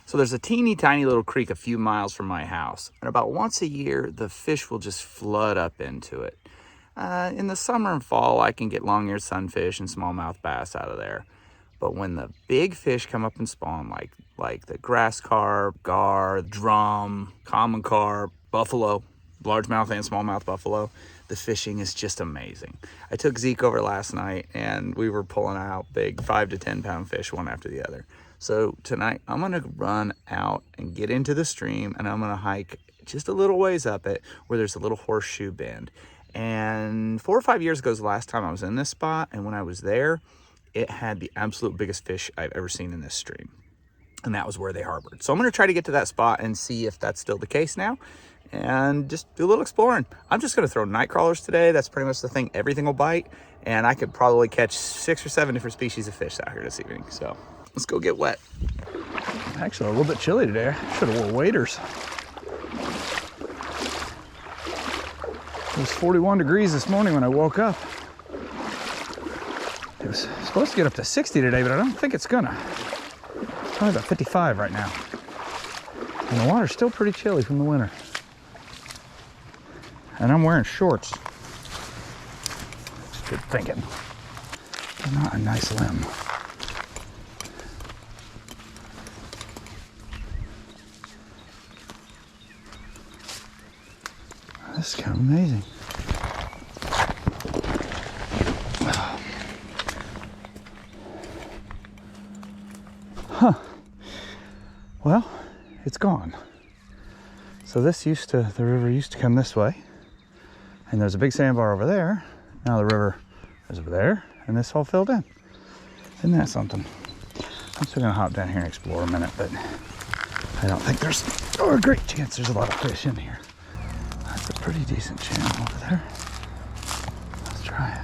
So there's a teeny tiny little creek a few miles from my house, and about once a year, the fish will just flood up into it. In the summer and fall, I can get long-eared sunfish and smallmouth bass out of there. But when the big fish come up and spawn, like the grass carp, gar, drum, common carp, buffalo, largemouth and smallmouth buffalo, the fishing is just amazing. I took Zeke over last night, and we were pulling out big 5 to 10 pound fish one after the other. So tonight I'm gonna run out and get into the stream, and I'm gonna hike just a little ways up it where there's a little horseshoe bend. And 4 or 5 years ago is the last time I was in this spot, and when I was there, it had the absolute biggest fish I've ever seen in this stream. And that was where they harbored. So I'm gonna try to get to that spot and see if that's still the case now, and just do a little exploring. I'm just gonna throw night crawlers today. That's pretty much the thing. Everything will bite, and I could probably catch 6 or 7 different species of fish out here this evening. So let's go get wet. Actually, a little bit chilly today. I should have wore waders. It was 41 degrees this morning when I woke up. It was supposed to get up to 60 today, but I don't think it's gonna. It's probably about 55 right now. And the water's still pretty chilly from the winter. And I'm wearing shorts. It's good thinking. Not a nice limb. This is kind of amazing. Huh. Well, it's gone. So the river used to come this way, and there's a big sandbar over there. Now the river is over there, and this all filled in. Isn't that something? I'm still gonna hop down here and explore a minute, but I don't think there's a great chance there's a lot of fish in here. That's a pretty decent channel over there. Let's try it.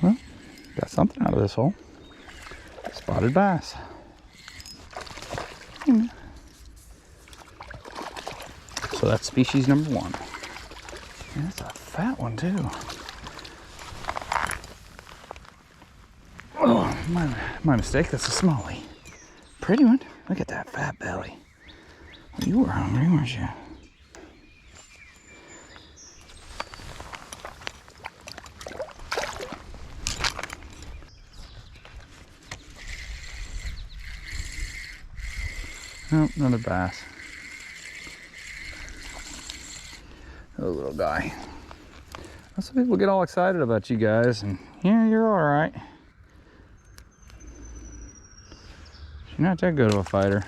Well, got something out of this hole. Spotted bass. So that's species number 1. And that's a fat one too. Oh, my mistake. That's a smallie. Pretty one. Look at that fat belly. Well, you were hungry, weren't you? Oh, another bass. A little guy. Some people get all excited about you guys, and yeah, you're all right. You're not that good of a fighter.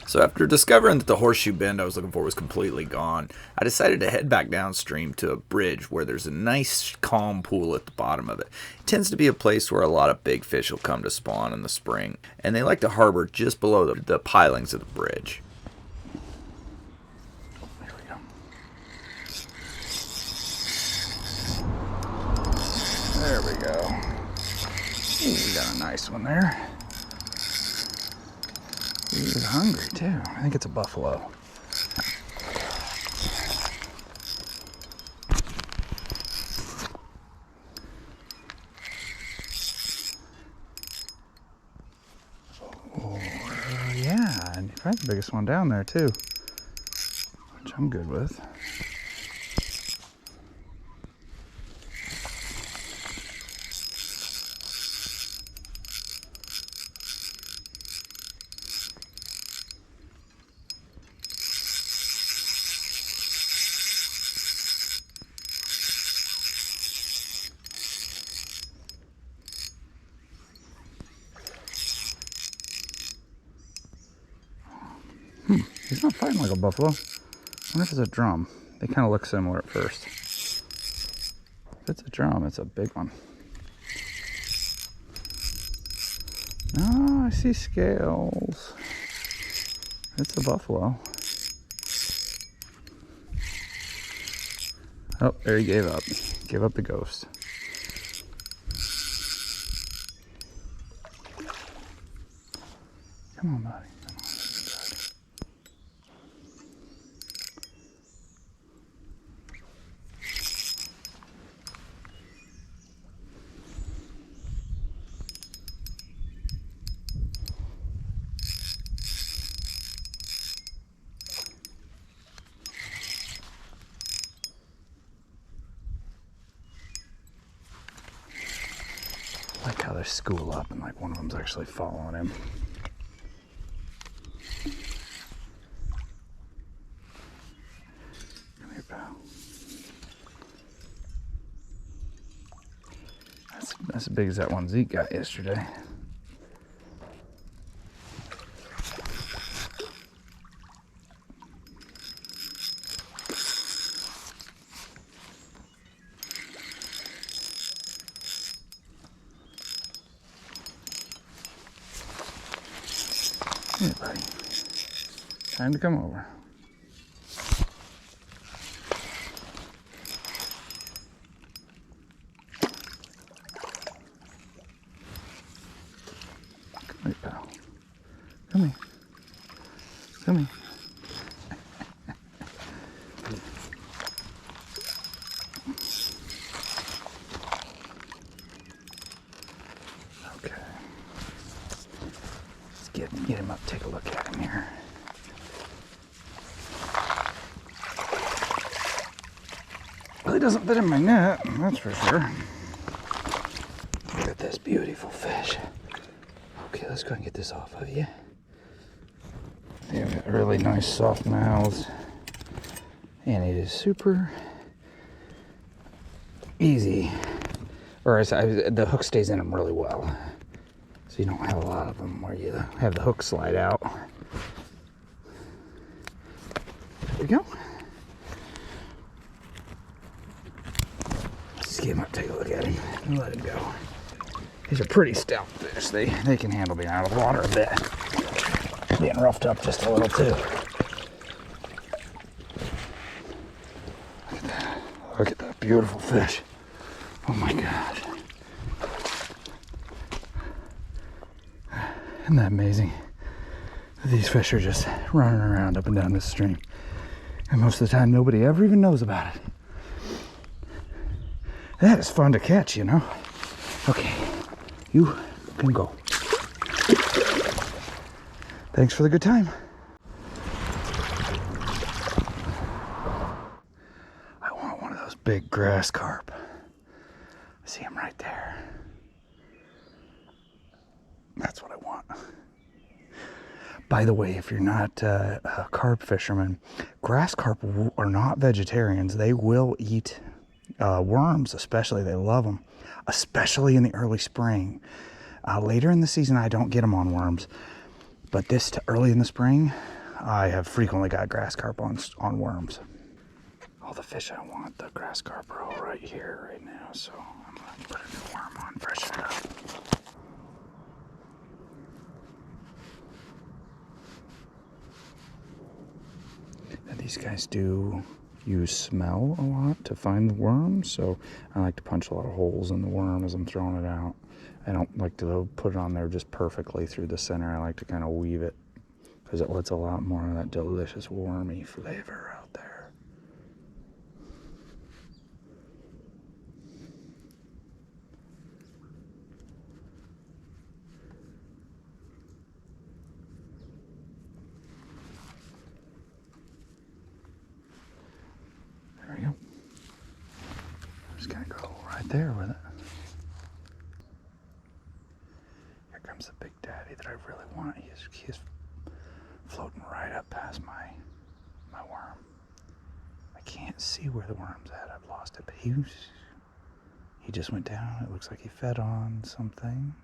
So after discovering that the horseshoe bend I was looking for was completely gone, I decided to head back downstream to a bridge where there's a nice calm pool at the bottom of it. It tends to be a place where a lot of big fish will come to spawn in the spring, and they like to harbor just below the pilings of the bridge. There we go. There we go. Ooh, we got a nice one there. He's hungry too. I think it's a buffalo. Oh, yeah, and probably the biggest one down there too, which I'm good with. He's not fighting like a buffalo. I wonder if it's a drum. They kind of look similar at first. If it's a drum, it's a big one. Oh, I see scales. It's a buffalo. Oh, there he gave up. Gave up the ghost. Come on, buddy. they school up and like one of them's actually following him. Come here, pal. That's as big as that one Zeke got yesterday. Here, buddy. Time to come over. Come here, pal. Come here. Come here. Okay. Let's get him up, take a look at him here. Well, he doesn't fit in my net, that's for sure. Look at this beautiful fish. Okay, let's go and get this off of you. They have really nice soft mouths. And it is super easy. Or the hook stays in them really well. So you don't have a lot of them where you have the hook slide out. There we go. Let's get him up, take a look at him, and let him go. These are pretty stout fish. They can handle being out of the water a bit. Being roughed up just a little too. Look at that. Look at that beautiful fish. Oh my God. Isn't that amazing? These fish are just running around up and down this stream. And most of the time nobody ever even knows about it. That is fun to catch, you know? Okay, you can go. Thanks for the good time. I want one of those big grass carp. I see him right there. That's what I want. By the way, if you're not a carp fisherman, grass carp are not vegetarians. They will eat worms, especially. They love them, especially in the early spring. Later in the season, I don't get them on worms. But early in the spring, I have frequently got grass carp on worms. All the fish I want, the grass carp are all right here right now, so I'm gonna put a new worm on, freshen it up. And these guys do use smell a lot to find the worms, so I like to punch a lot of holes in the worm as I'm throwing it out. I don't like to put it on there just perfectly through the center. I like to kind of weave it because it lets a lot more of that delicious wormy flavor out there. There we go. I'm just gonna go right there with it. The big daddy that I really want. He's floating right up past my worm. I can't see where the worm's at. I've lost it, but he just went down. It looks like he fed on something.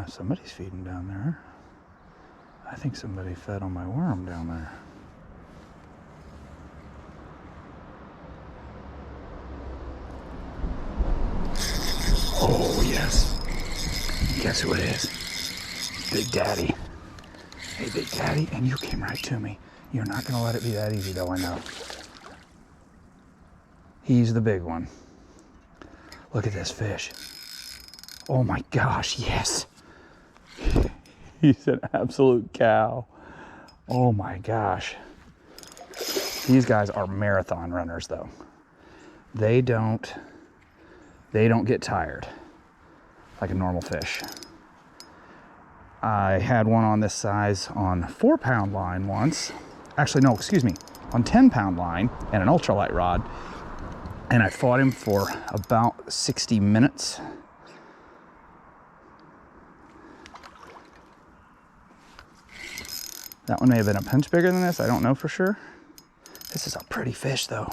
Somebody's feeding down there. I think somebody fed on my worm down there. Oh, yes. Guess who it is? Big Daddy. Hey, Big Daddy, and you came right to me. You're not going to let it be that easy, though, I know. He's the big one. Look at this fish. Oh, my gosh, yes. He's an absolute cow. Oh, my gosh. These guys are marathon runners, though. They don't get tired like a normal fish. I had one on this size on 4-pound line once. Actually, no, excuse me, on 10-pound line and an ultralight rod. And I fought him for about 60 minutes. That one may have been a pinch bigger than this. I don't know for sure. This is a pretty fish though.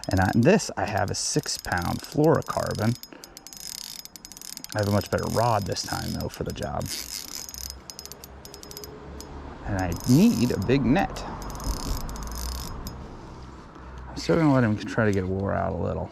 And I have a 6-pound fluorocarbon. I have a much better rod this time though for the job. And I need a big net. I'm still gonna let him try to get wore out a little.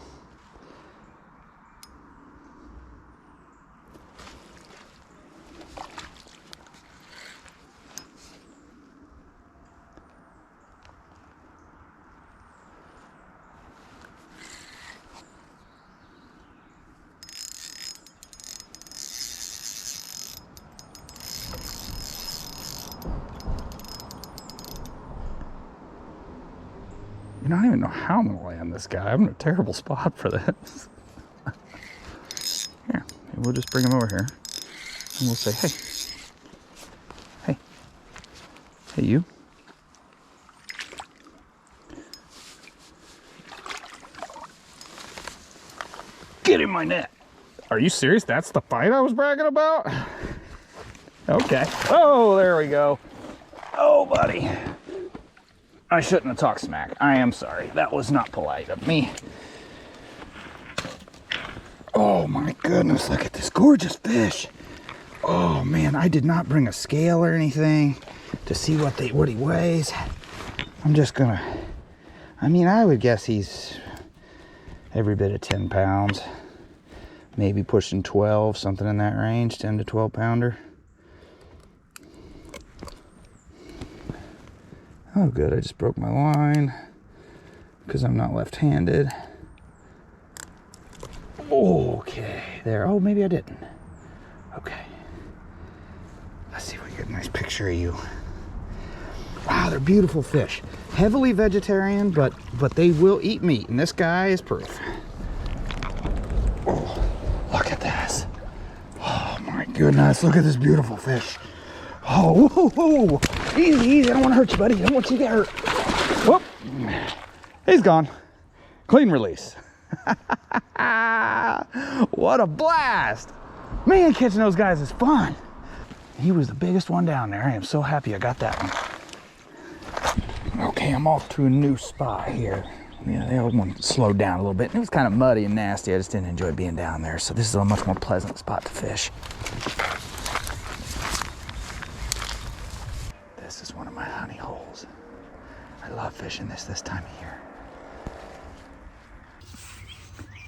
I don't even know how I'm gonna land this guy. I'm in a terrible spot for this. Here, we'll just bring him over here and we'll say, hey, you. Get in my net. Are you serious? That's the fight I was bragging about? Okay. Oh, there we go. Oh, buddy. I shouldn't have talked smack. I am sorry. That was not polite of me. Oh my goodness, look at this gorgeous fish. Oh man, I did not bring a scale or anything to see what he weighs. I'm just gonna, I would guess he's every bit of 10 pounds. Maybe pushing 12, something in that range, 10 to 12 pounder. Oh good, I just broke my line because I'm not left-handed. Okay, there. Oh, maybe I didn't. Okay. Let's see if we get a nice picture of you. Wow, they're beautiful fish. Heavily vegetarian, but they will eat meat, and this guy is proof. Oh, look at this. Oh my goodness, look at this beautiful fish. Oh, whoa, whoa. Easy, easy. I don't want to hurt you, buddy. I don't want you to get hurt. Whoop. He's gone. Clean release. What a blast. Man, catching those guys is fun. He was the biggest one down there. I am so happy I got that one. Okay, I'm off to a new spot here. Yeah, the old one slowed down a little bit. It was kind of muddy and nasty. I just didn't enjoy being down there. So this is a much more pleasant spot to fish. This is one of my honey holes. I love fishing this time of year.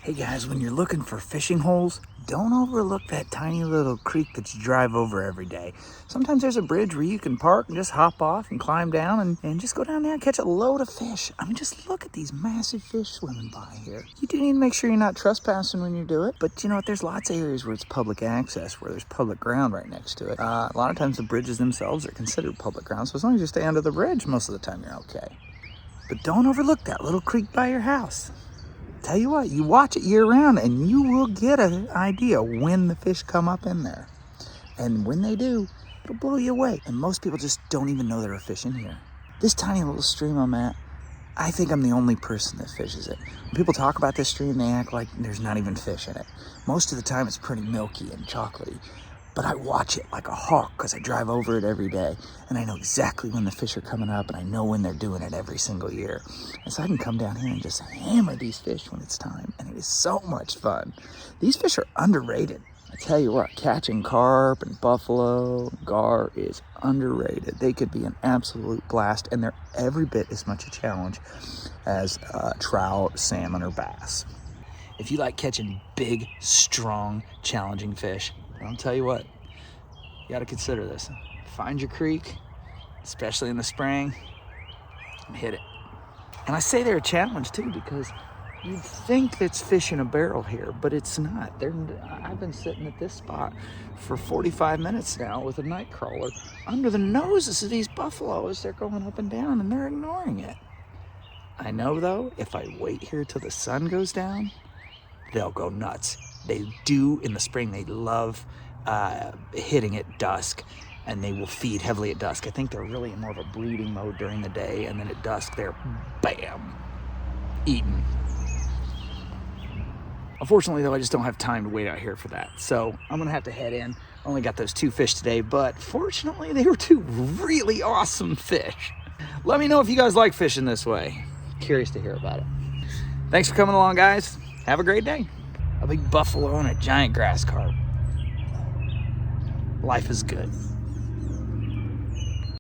Hey guys, when you're looking for fishing holes, don't overlook that tiny little creek that you drive over every day. Sometimes there's a bridge where you can park and just hop off and climb down and just go down there and catch a load of fish. I mean, just look at these massive fish swimming by here. You do need to make sure you're not trespassing when you do it, but you know what, there's lots of areas where it's public access, where there's public ground right next to it. A lot of times the bridges themselves are considered public ground, so as long as you stay under the bridge, most of the time you're okay. But don't overlook that little creek by your house. Tell you what, you watch it year round and you will get an idea when the fish come up in there. And when they do, it'll blow you away. And most people just don't even know there are fish in here. This tiny little stream I'm at, I think I'm the only person that fishes it. When people talk about this stream, they act like there's not even fish in it. Most of the time it's pretty milky and chocolatey. But I watch it like a hawk because I drive over it every day. And I know exactly when the fish are coming up, and I know when they're doing it every single year. And so I can come down here and just hammer these fish when it's time. And it is so much fun. These fish are underrated. I tell you what, catching carp and buffalo, gar is underrated. They could be an absolute blast, and they're every bit as much a challenge as trout, salmon, or bass. If you like catching big, strong, challenging fish, I'll tell you what, you got to consider this. Find your creek, especially in the spring, and hit it. And I say they're a challenge too because you think it's fish in a barrel here, but it's not. I've been sitting at this spot for 45 minutes now with a night crawler under the noses of these buffalo as they're going up and down, and they're ignoring it. I know though, if I wait here till the sun goes down, they'll go nuts. They do in the spring. They love hitting at dusk, and they will feed heavily at dusk. I think they're really in more of a breeding mode during the day, and then at dusk they're bam, eaten. Unfortunately though, I just don't have time to wait out here for that. So I'm gonna have to head in. Only got those 2 fish today, but fortunately they were 2 really awesome fish. Let me know if you guys like fishing this way. Curious to hear about it. Thanks for coming along, guys. Have a great day. A big buffalo and a giant grass carp. Life is good.